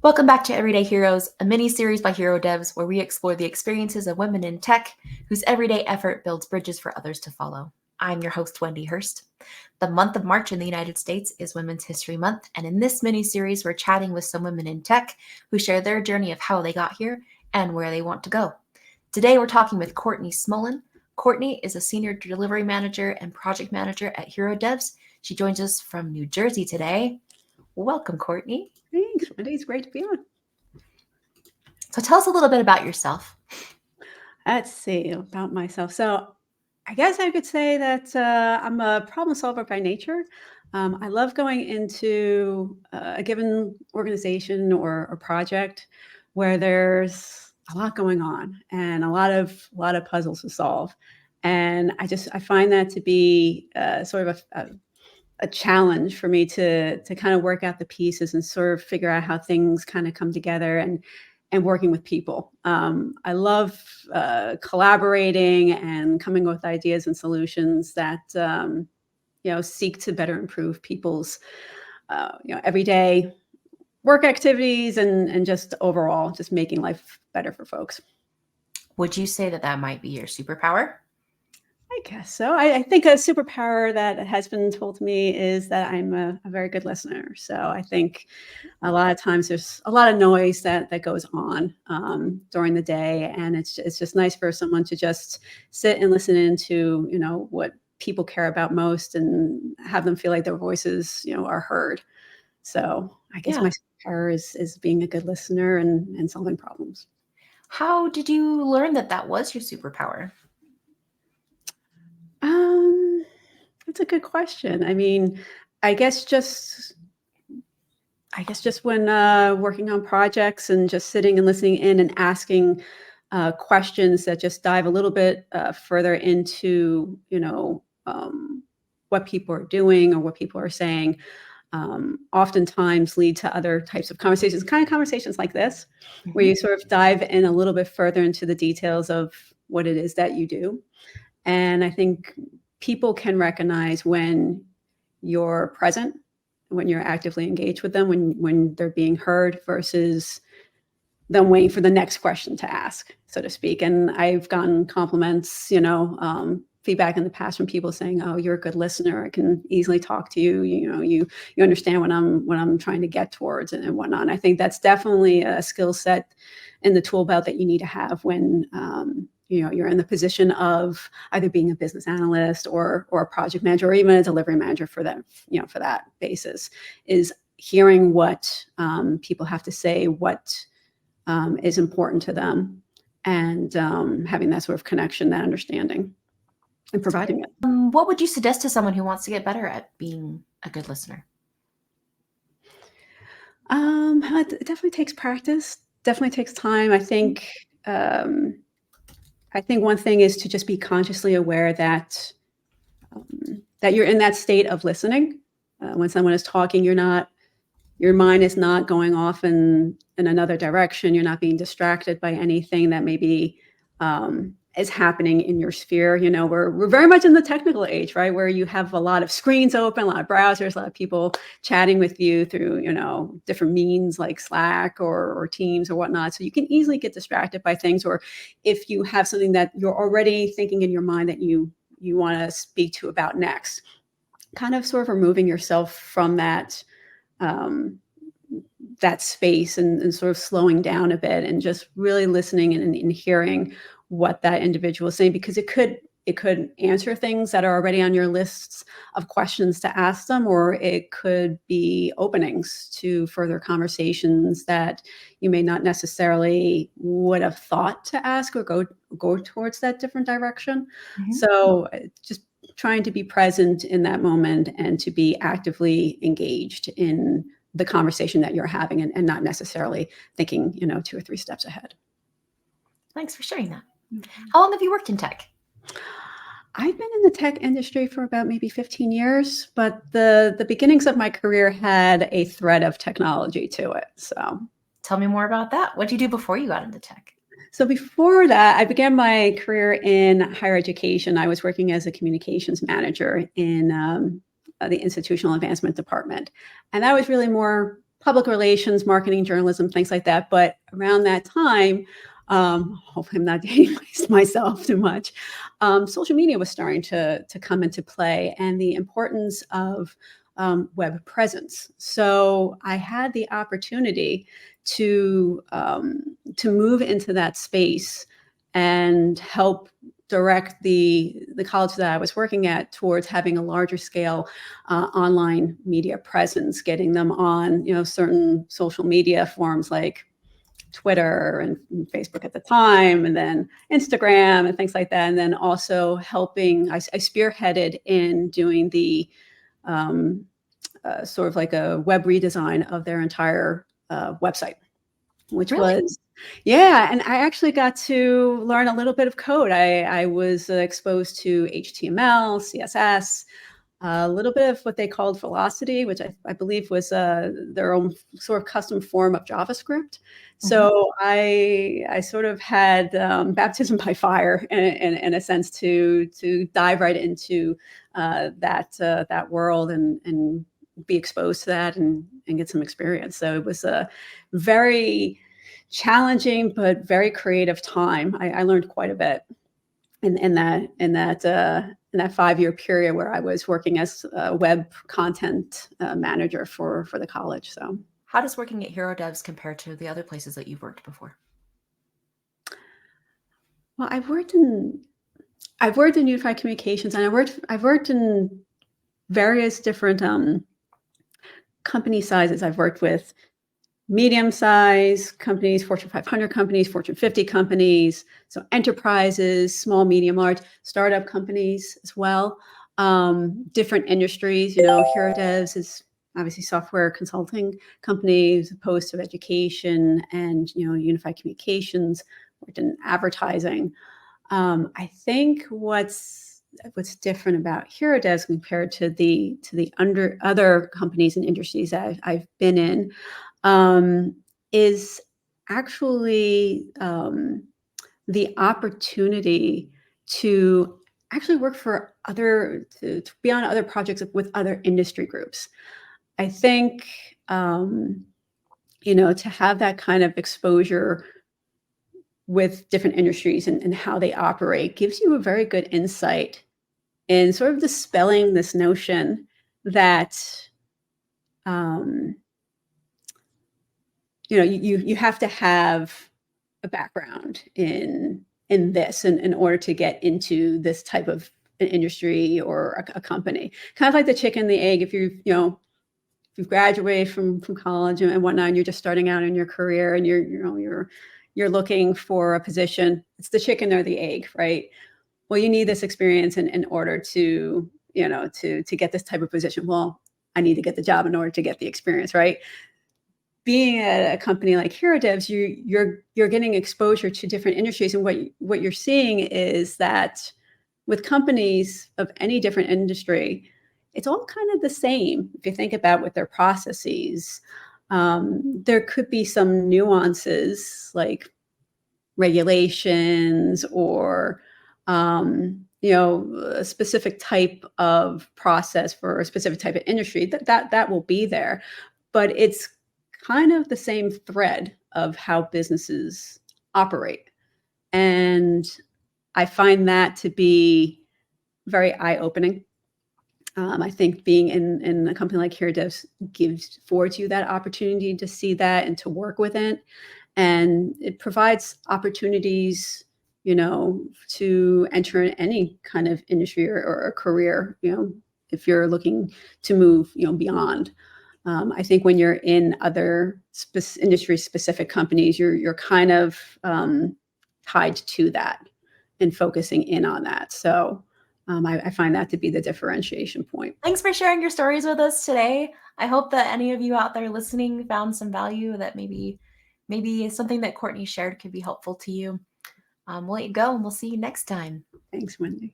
Welcome back to Everyday Heroes, a mini-series by HeroDevs where we explore the experiences of women in tech whose everyday effort builds bridges for others to follow. I'm your host, Wendy Hurst. The month of March in the United States is Women's History Month, and in this mini-series, we're chatting with some women in tech who share their journey of how they got here and where they want to go. Today, we're talking with Courtney Smolen. Courtney is a senior delivery manager and project manager at HeroDevs. She joins us from New Jersey today. Welcome, Courtney. Thanks, Wendy. It's great to be on. So tell us a little bit about yourself. Let's see about myself. So I guess I could say that I'm a problem solver by nature. I love going into a given organization or project where there's a lot going on and a lot of puzzles to solve. And I find that to be sort of a challenge for me to kind of work out the pieces and sort of figure out how things kind of come together and working with people. I love collaborating and coming up with ideas and solutions that seek to better improve people's everyday work activities and just overall just making life better for folks. Would you say that that might be your superpower? I guess so. I think a superpower that has been told to me is that I'm a very good listener. So I think a lot of times there's a lot of noise that goes on during the day, and it's just nice for someone to just sit and listen into what people care about most and have them feel like their voices are heard. So I guess my superpower is being a good listener and solving problems. How did you learn that that was your superpower? That's a good question. I mean, I guess just when working on projects and just sitting and listening in and asking questions that just dive a little bit further into, what people are doing or what people are saying, oftentimes lead to other types of conversations, kind of conversations like this, where you sort of dive in a little bit further into the details of what it is that you do. And I think people can recognize when you're present, when you're actively engaged with them, when they're being heard versus them waiting for the next question to ask, so to speak. And I've gotten compliments, feedback in the past from people saying, "Oh, you're a good listener. I can easily talk to you. You understand what I'm trying to get towards and whatnot." And I think that's definitely a skill set in the tool belt that you need to have when you're in the position of either being a business analyst or a project manager or even a delivery manager for that, for that basis, is hearing what people have to say, what is important to them, and having that sort of connection, that understanding, and providing it. What would you suggest to someone who wants to get better at being a good listener? It definitely takes practice, definitely takes time. I think one thing is to just be consciously aware that you're in that state of listening. When someone is talking, your mind is not going off in another direction. You're not being distracted by anything that maybe is happening in your sphere. We're very much in the technical age, right? Where you have a lot of screens open, a lot of browsers, a lot of people chatting with you through, different means like Slack or Teams or whatnot. So you can easily get distracted by things. Or if you have something that you're already thinking in your mind that you want to speak to about next, kind of sort of removing yourself from that space and sort of slowing down a bit and just really listening and hearing what that individual is saying, because it could answer things that are already on your lists of questions to ask them, or it could be openings to further conversations that you may not necessarily would have thought to ask or go towards that different direction. Mm-hmm. So just trying to be present in that moment and to be actively engaged in the conversation that you're having and not necessarily thinking, 2 or 3 steps ahead. Thanks for sharing that. How long have you worked in tech? I've been in the tech industry for about maybe 15 years, but the beginnings of my career had a thread of technology to it. So tell me more about that. What did you do before you got into tech? So before that, I began my career in higher education. I was working as a communications manager in the institutional advancement department. And that was really more public relations, marketing, journalism, things like that. But around that time, hopefully I'm not dating myself too much, social media was starting to come into play, and the importance of web presence. So I had the opportunity to move into that space and help direct the college that I was working at towards having a larger scale online media presence, getting them on certain social media forums like Twitter and Facebook at the time, and then Instagram and things like that. And then also helping, I spearheaded in doing the sort of like a web redesign of their entire website, which Really? was, yeah. And I actually got to learn a little bit of code. I was exposed to HTML, CSS, a little bit of what they called Velocity, which I believe was their own sort of custom form of JavaScript. So I sort of had baptism by fire in a sense to dive right into that world and be exposed to that and get some experience. So it was a very challenging but very creative time. I learned quite a bit in that 5-year period where I was working as a web content manager for the college. So, How does working at HeroDevs compare to the other places that you've worked before? well, I've worked in unified communications, and I've worked in various different company sizes. I've worked with medium-sized companies, Fortune 500 companies, Fortune 50 companies, so enterprises, small, medium, large, startup companies as well, different industries. HeroDevs is obviously software consulting companies, opposed to education and unified communications, worked in advertising. I think what's different about HeroDevs compared to the other companies and industries that I've been in is actually the opportunity to actually work for to be on other projects with other industry groups. I think to have that kind of exposure with different industries and how they operate gives you a very good insight in sort of dispelling this notion that um, you have to have a background in this in order to get into this type of an industry or a company. Kind of like the chicken and the egg. If you've graduated from college and whatnot, and you're just starting out in your career, and you're looking for a position, it's the chicken or the egg, right? Well, you need this experience in order to get this type of position. Well, I need to get the job in order to get the experience, right? Being at a company like HeroDevs, you're getting exposure to different industries, and what you're seeing is that with companies of any different industry, it's all kind of the same. If you think about what their processes, there could be some nuances like regulations or a specific type of process for a specific type of industry that will be there, but it's kind of the same thread of how businesses operate. And I find that to be very eye-opening. I think being in a company like HeroDevs affords you that opportunity to see that and to work with it. And it provides opportunities, to enter in any kind of industry or a career, if you're looking to move, beyond. I think when you're in other industry-specific companies, you're kind of tied to that and focusing in on that. So I find that to be the differentiation point. Thanks for sharing your stories with us today. I hope that any of you out there listening found some value, that maybe something that Courtney shared could be helpful to you. We'll let you go, and we'll see you next time. Thanks, Wendy.